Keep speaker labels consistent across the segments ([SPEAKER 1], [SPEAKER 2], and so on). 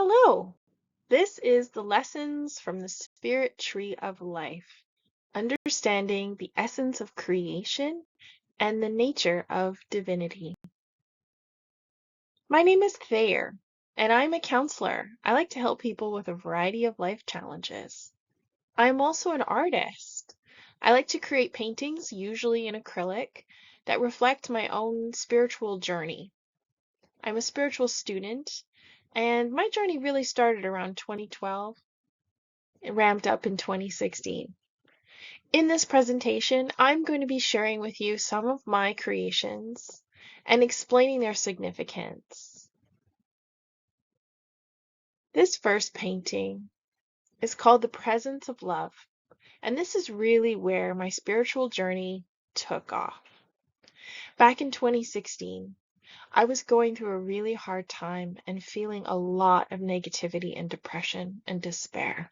[SPEAKER 1] Hello, this is the lessons from the Spirit Tree of Life, understanding the essence of creation and the nature of divinity. My name is Thayer, and I'm a counselor. I like to help people with a variety of life challenges. I'm also an artist. I like to create paintings, usually in acrylic, that reflect my own spiritual journey. I'm a spiritual student, and my journey really started around 2012. It ramped up in 2016. In this presentation, I'm going to be sharing with you some of my creations and explaining their significance. This first painting is called The Presence of Love, and this is really where my spiritual journey took off. Back in 2016, I was going through a really hard time and feeling a lot of negativity and depression and despair.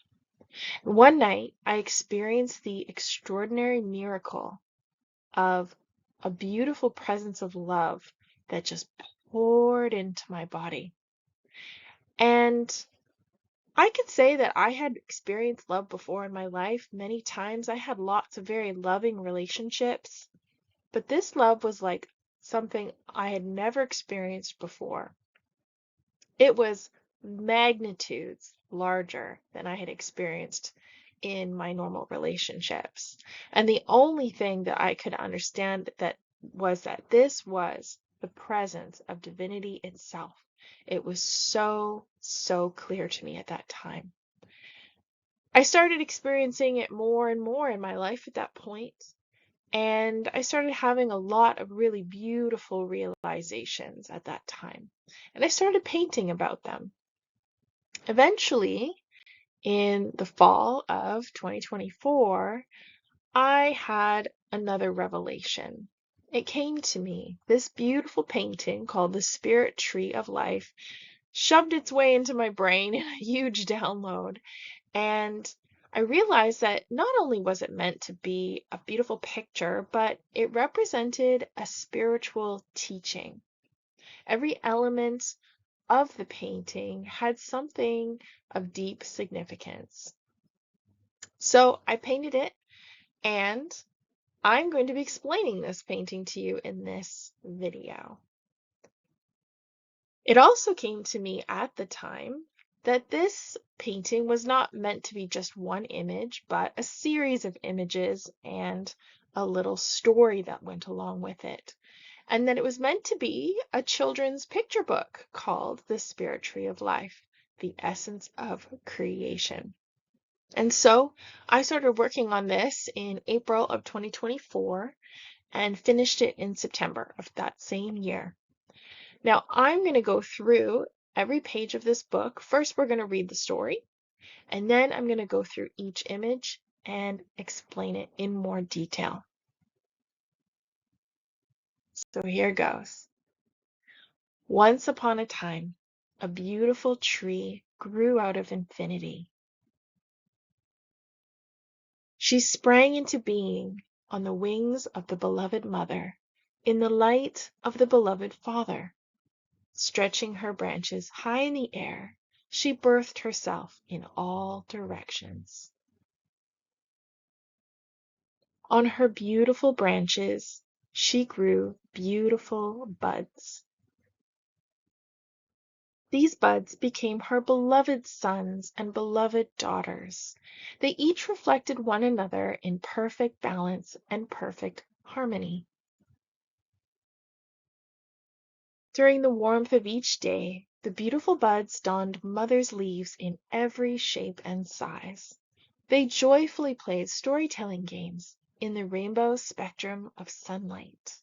[SPEAKER 1] One night, I experienced the extraordinary miracle of a beautiful presence of love that just poured into my body. And I could say that I had experienced love before in my life many times. I had lots of very loving relationships, but this love was like something I had never experienced before. It was magnitudes larger than I had experienced in my normal relationships. And the only thing that I could understand that this was the presence of divinity itself. It was so, so clear to me at that time. I started experiencing it more and more in my life at that point, and I started having a lot of really beautiful realizations at that time. And I started painting about them. Eventually, in the fall of 2024, I had another revelation. It came to me. This beautiful painting called The Spirit Tree of Life shoved its way into my brain in a huge download. And I realized that not only was it meant to be a beautiful picture, but it represented a spiritual teaching. Every element of the painting had something of deep significance. So I painted it, and I'm going to be explaining this painting to you in this video. It also came to me at the time that this painting was not meant to be just one image, but a series of images and a little story that went along with it. And that it was meant to be a children's picture book called The Spirit Tree of Life, the Essence of Creation. And so I started working on this in April of 2024 and finished it in September of that same year. Now I'm going to go through every page of this book. First, we're going to read the story, and then I'm going to go through each image and explain it in more detail. So here goes. Once upon a time, a beautiful tree grew out of infinity. She sprang into being on the wings of the beloved mother, in the light of the beloved father. Stretching her branches high in the air, she birthed herself in all directions. On her beautiful branches, she grew beautiful buds. These buds became her beloved sons and beloved daughters. They each reflected one another in perfect balance and perfect harmony. During the warmth of each day, the beautiful buds donned mother's leaves in every shape and size. They joyfully played storytelling games in the rainbow spectrum of sunlight.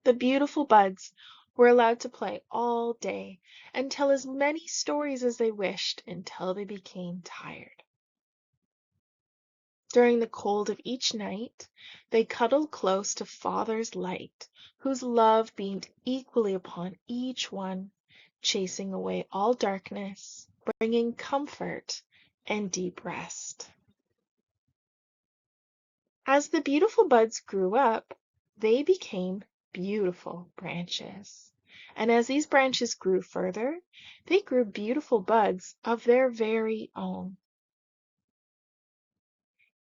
[SPEAKER 1] The beautiful buds were allowed to play all day and tell as many stories as they wished until they became tired. During the cold of each night, they cuddled close to Father's light, whose love beamed equally upon each one, chasing away all darkness, bringing comfort and deep rest. As the beautiful buds grew up, they became beautiful branches. And as these branches grew further, they grew beautiful buds of their very own.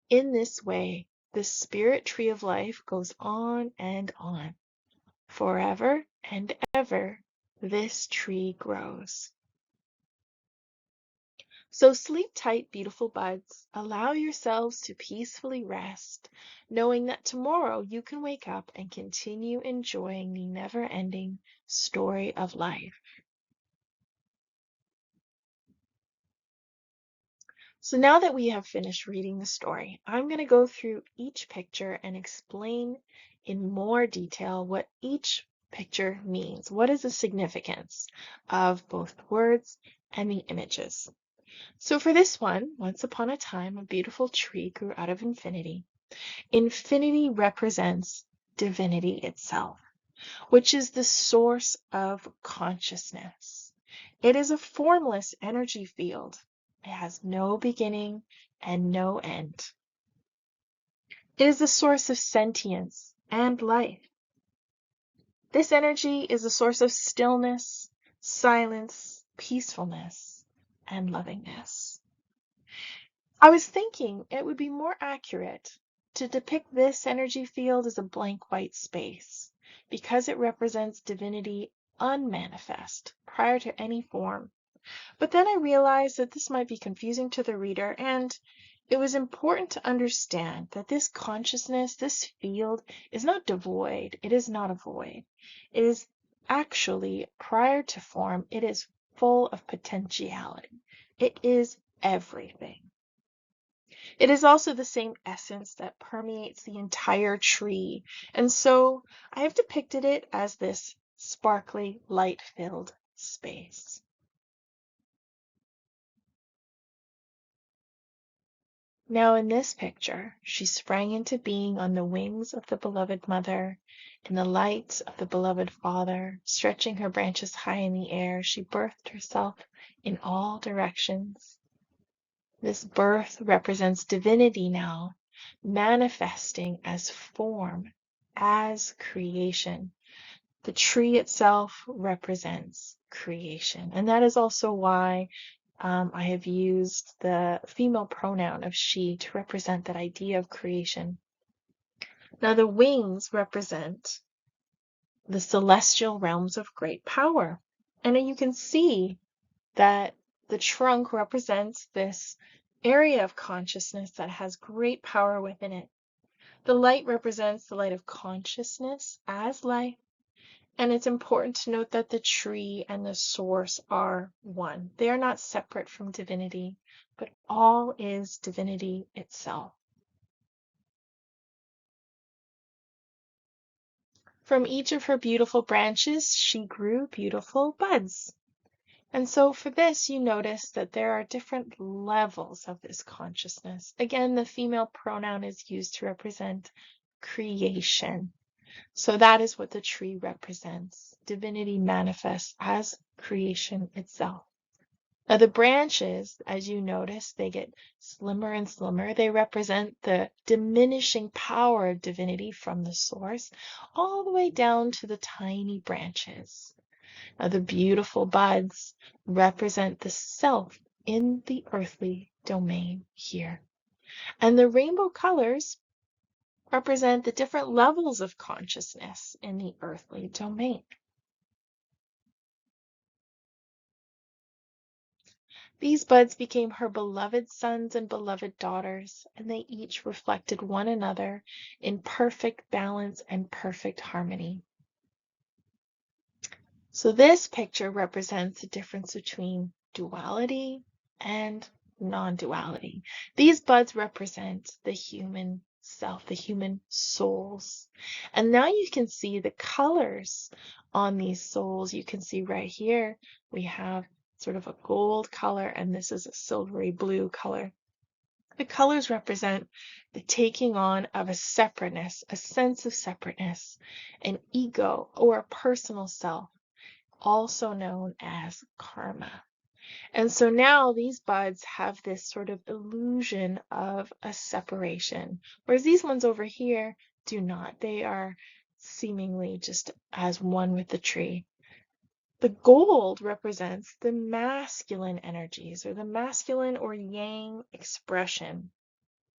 [SPEAKER 1] In this way, the spirit tree of life goes on and on. Forever and ever, this tree grows. So sleep tight, beautiful buds. Allow yourselves to peacefully rest, knowing that tomorrow you can wake up and continue enjoying the never-ending story of life. So now that we have finished reading the story, I'm going to go through each picture and explain in more detail what each picture means. What is the significance of both the words and the images? So for this one, once upon a time, a beautiful tree grew out of infinity. Infinity represents divinity itself, which is the source of consciousness. It is a formless energy field. It has no beginning and no end. It is the source of sentience and life. This energy is a source of stillness, silence, peacefulness, and lovingness. I was thinking it would be more accurate to depict this energy field as a blank white space, because it represents divinity unmanifest, prior to any form. But then I realized that this might be confusing to the reader, and it was important to understand that this consciousness, this field, is not devoid. It is not a void. It is actually, prior to form, it is full of potentiality. It is everything. It is also the same essence that permeates the entire tree, and so I have depicted it as this sparkly, light-filled space. Now in this picture, she sprang into being on the wings of the beloved mother, in the light of the beloved father. Stretching her branches high in the air, she birthed herself in all directions. This birth represents divinity now, manifesting as form, as creation. The tree itself represents creation. And that is also why I have used the female pronoun of she to represent that idea of creation. Now the wings represent the celestial realms of great power. And you can see that the trunk represents this area of consciousness that has great power within it. The light represents the light of consciousness as life. And it's important to note that the tree and the source are one. They are not separate from divinity, but all is divinity itself. From each of her beautiful branches, she grew beautiful buds. And so for this, you notice that there are different levels of this consciousness. Again, the female pronoun is used to represent creation. So that is what the tree represents. Divinity manifests as creation itself. Now the branches, as you notice, they get slimmer and slimmer. They represent the diminishing power of divinity from the source, all the way down to the tiny branches. Now the beautiful buds represent the self in the earthly domain here. And the rainbow colors represent the different levels of consciousness in the earthly domain. These buds became her beloved sons and beloved daughters, and they each reflected one another in perfect balance and perfect harmony. So this picture represents the difference between duality and non-duality. These buds represent the human self, the human souls. And now you can see the colors on these souls. You can see right here, we have sort of a gold color, and this is a silvery blue color. The colors represent the taking on of a separateness, a sense of separateness, an ego or a personal self, also known as karma. And so now these buds have this sort of illusion of a separation, whereas these ones over here do not. They are seemingly just as one with the tree. The gold represents the masculine energies, or the masculine or yang expression.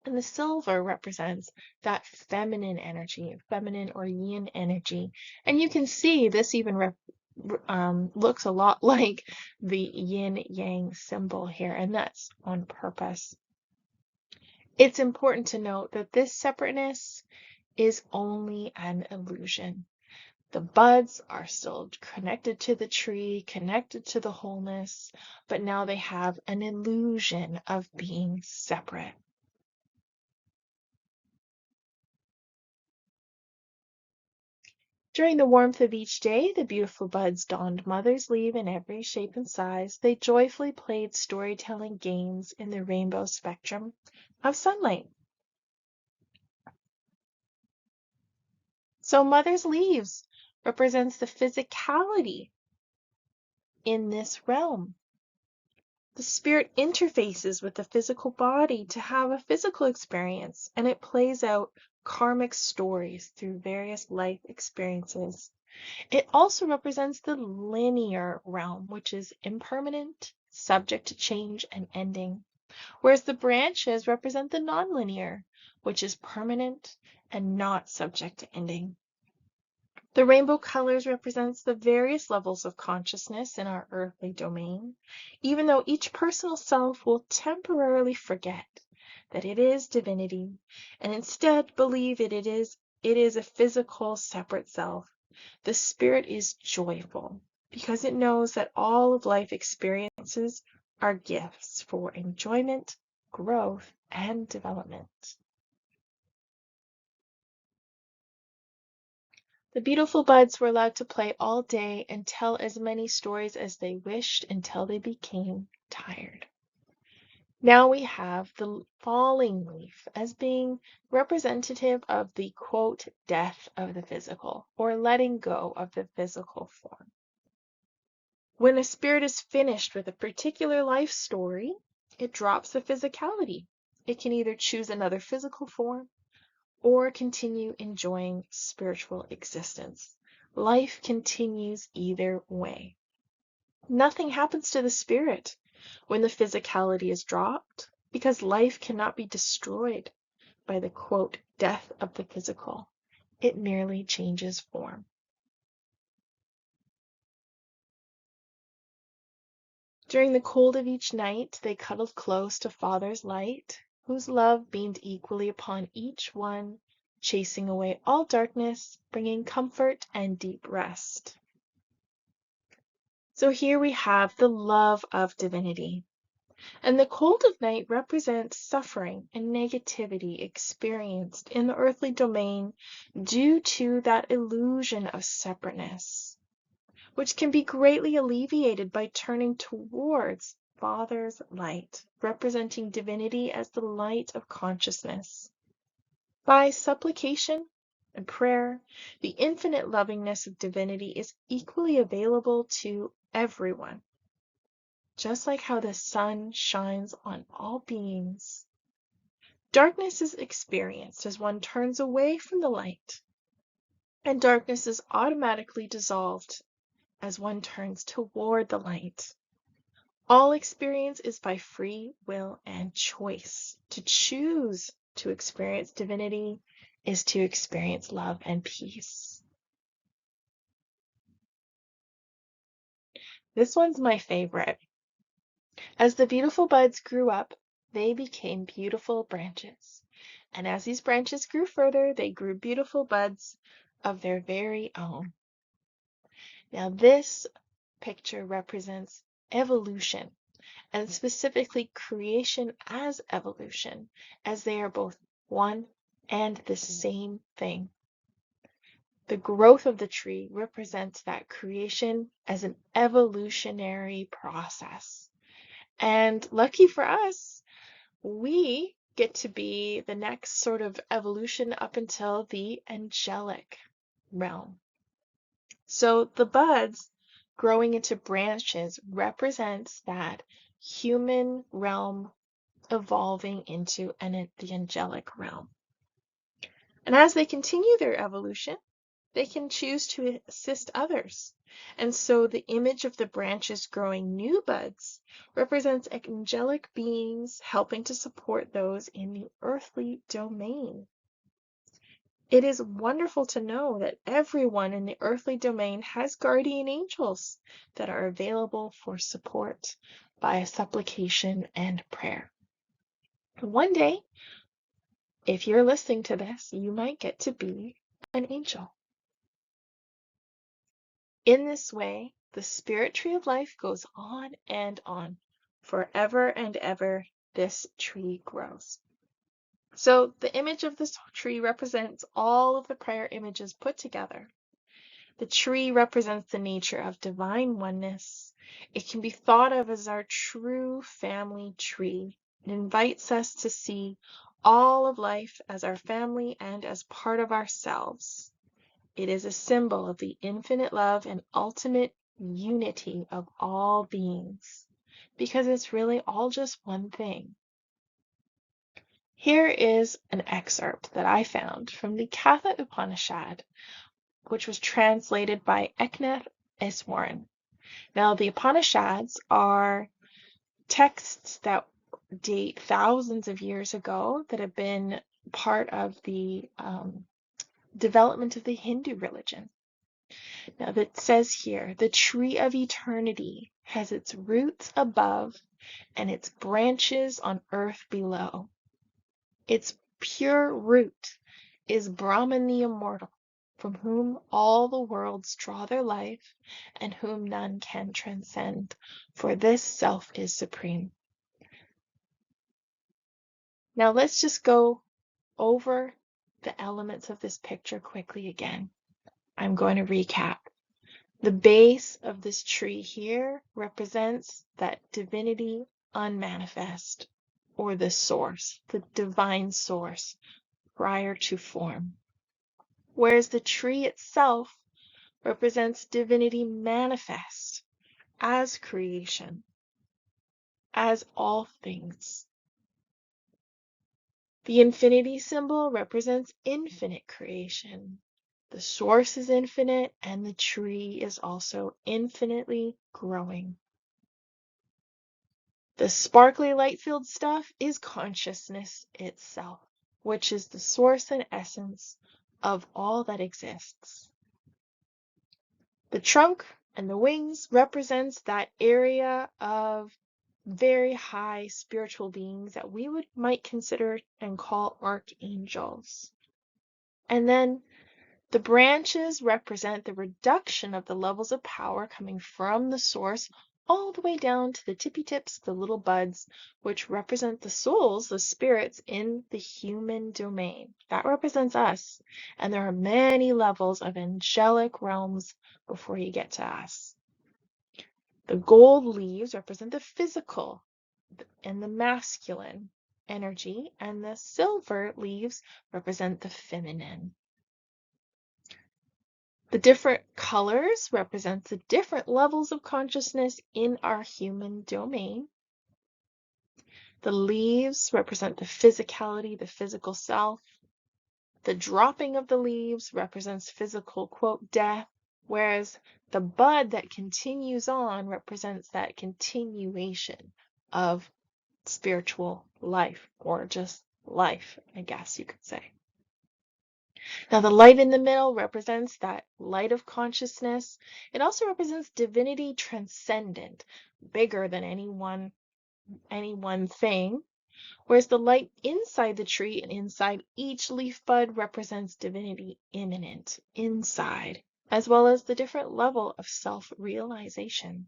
[SPEAKER 1] And the silver represents that feminine energy, feminine or yin energy. And you can see this even looks a lot like the yin yang symbol here, and that's on purpose. It's important to note that this separateness is only an illusion. The buds are still connected to the tree, connected to the wholeness, but now they have an illusion of being separate. During the warmth of each day, the beautiful buds donned mother's leave in every shape and size. They joyfully played storytelling games in the rainbow spectrum of sunlight. So mother's leaves represents the physicality in this realm. The spirit interfaces with the physical body to have a physical experience, and it plays out karmic stories through various life experiences. It also represents the linear realm, which is impermanent, subject to change and ending, whereas the branches represent the nonlinear, which is permanent and not subject to ending. The rainbow colors represents the various levels of consciousness in our earthly domain, even though each personal self will temporarily forget that it is divinity and instead believe it is a physical separate self. The spirit is joyful because it knows that all of life experiences are gifts for enjoyment, growth, and development. The beautiful buds were allowed to play all day and tell as many stories as they wished until they became tired. Now we have the falling leaf as being representative of the quote, death of the physical, or letting go of the physical form. When a spirit is finished with a particular life story, it drops the physicality. It can either choose another physical form or continue enjoying spiritual existence. Life continues either way. Nothing happens to the spirit when the physicality is dropped, because life cannot be destroyed by the quote, death of the physical. It merely changes form. During the cold of each night, they cuddled close to Father's light, whose love beamed equally upon each one, chasing away all darkness, bringing comfort and deep rest. So here we have the love of divinity. And the cold of night represents suffering and negativity experienced in the earthly domain due to that illusion of separateness, which can be greatly alleviated by turning towards Father's light, representing divinity as the light of consciousness. By supplication and prayer, the infinite lovingness of divinity is equally available to everyone. Just like how the sun shines on all beings, darkness is experienced as one turns away from the light, and darkness is automatically dissolved as one turns toward the light. All experience is by free will and choice. To choose to experience divinity is to experience love and peace. This one's my favorite. As the beautiful buds grew up, they became beautiful branches. And as these branches grew further, they grew beautiful buds of their very own. Now, this picture represents evolution, and specifically creation as evolution, as they are both one and the same thing. The growth of the tree represents that creation as an evolutionary process. And lucky for us, we get to be the next sort of evolution up until the angelic realm. So the buds growing into branches represents that human realm evolving into the angelic realm. And as they continue their evolution, They can choose to assist others. And so the image of the branches growing new buds represents angelic beings helping to support those in the earthly domain. It is wonderful to know that everyone in the earthly domain has guardian angels that are available for support by supplication and prayer. One day, if you're listening to this, you might get to be an angel. In this way, the spirit tree of life goes on and on. Forever and ever, this tree grows. So the image of this tree represents all of the prayer images put together. The tree represents the nature of divine oneness. It can be thought of as our true family tree. It invites us to see all of life as our family and as part of ourselves. It is a symbol of the infinite love and ultimate unity of all beings, because it's really all just one thing. Here is an excerpt that I found from the Katha Upanishad, which was translated by Eknath Easwaran. Now, the Upanishads are texts that date thousands of years ago that have been part of the development of the Hindu religion. Now, that says here, the tree of eternity has its roots above and its branches on earth below. Its pure root is Brahman the immortal, from whom all the worlds draw their life, and whom none can transcend, for this self is supreme. Now let's just go over the elements of this picture quickly again. I'm going to recap. The base of this tree here represents that divinity unmanifest, or the source, the divine source, prior to form. Whereas the tree itself represents divinity manifest as creation, as all things. The infinity symbol represents infinite creation. The source is infinite, and the tree is also infinitely growing. The sparkly light-filled stuff is consciousness itself, which is the source and essence of all that exists. The trunk and the wings represents that area of very high spiritual beings that we might consider and call archangels. And then the branches represent the reduction of the levels of power coming from the source all the way down to the tippy tips, the little buds, which represent the souls, the spirits in the human domain. That represents us. And there are many levels of angelic realms before you get to us. The gold leaves represent the physical and the masculine energy, and the silver leaves represent the feminine. The different colors represent the different levels of consciousness in our human domain. The leaves represent the physicality, the physical self. The dropping of the leaves represents physical, quote, death, whereas the bud that continues on represents that continuation of spiritual life, or just life, I guess you could say. Now, the light in the middle represents that light of consciousness. It also represents divinity transcendent, bigger than any one thing. Whereas the light inside the tree and inside each leaf bud represents divinity immanent, inside, as well as the different level of self-realization.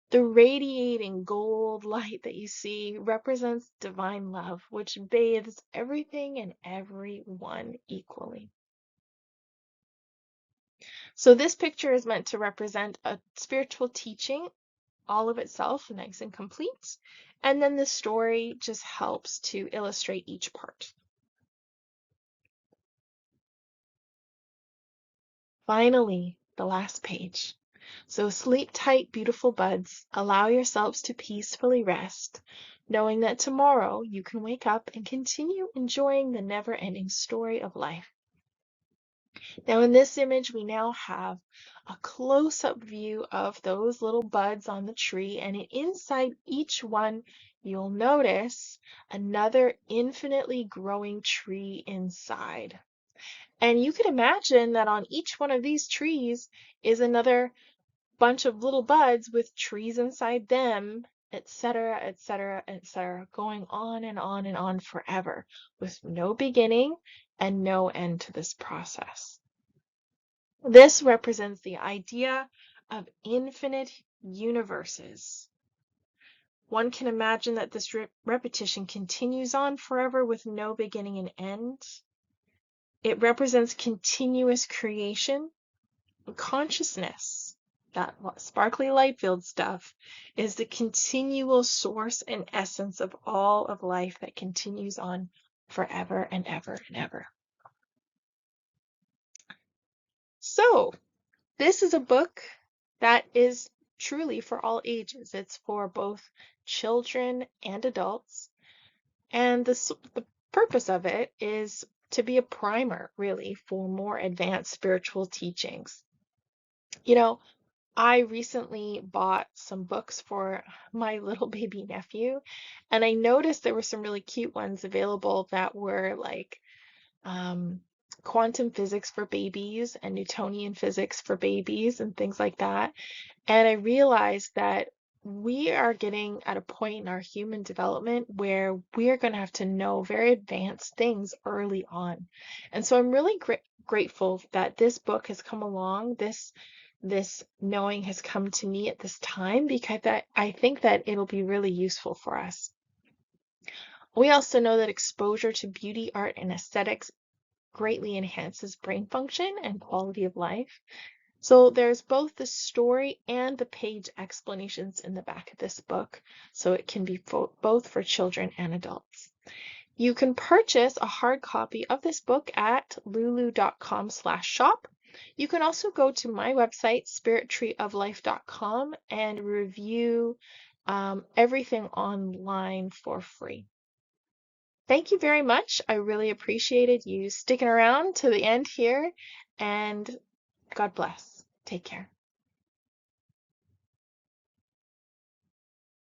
[SPEAKER 1] The radiating gold light that you see represents divine love, which bathes everything and everyone equally. So this picture is meant to represent a spiritual teaching all of itself, nice and complete, and then the story just helps to illustrate each part. Finally, the last page. So sleep tight, beautiful buds. Allow yourselves to peacefully rest, knowing that tomorrow you can wake up and continue enjoying the never-ending story of life. Now in this image, we now have a close-up view of those little buds on the tree, and inside each one, you'll notice another infinitely growing tree inside. And you can imagine that on each one of these trees is another bunch of little buds with trees inside them, etc., etc., etc., going on and on and on forever, with no beginning and no end to this process. This represents the idea of infinite universes. One can imagine that this repetition continues on forever with no beginning and end. It represents continuous creation. Consciousness, that sparkly light field stuff, is the continual source and essence of all of life that continues on forever and ever and ever. So, this is a book that is truly for all ages. It's for both children and adults. And the purpose of it is to be a primer, really, for more advanced spiritual teachings. You know, I recently bought some books for my little baby nephew, and I noticed there were some really cute ones available that were like quantum physics for babies and Newtonian physics for babies and things like that. And I realized that we are getting at a point in our human development where we are going to have to know very advanced things early on. And so I'm really grateful that this book has come along. This knowing has come to me at this time, because I think that it'll be really useful for us. We also know that exposure to beauty, art, and aesthetics greatly enhances brain function and quality of life. So there's both the story and the page explanations in the back of this book, so it can be both for children and adults. You can purchase a hard copy of this book at lulu.com/shop. You can also go to my website, spirittreeoflife.com, and review everything online for free. Thank you very much. I really appreciated you sticking around to the end here, and God bless. Take care.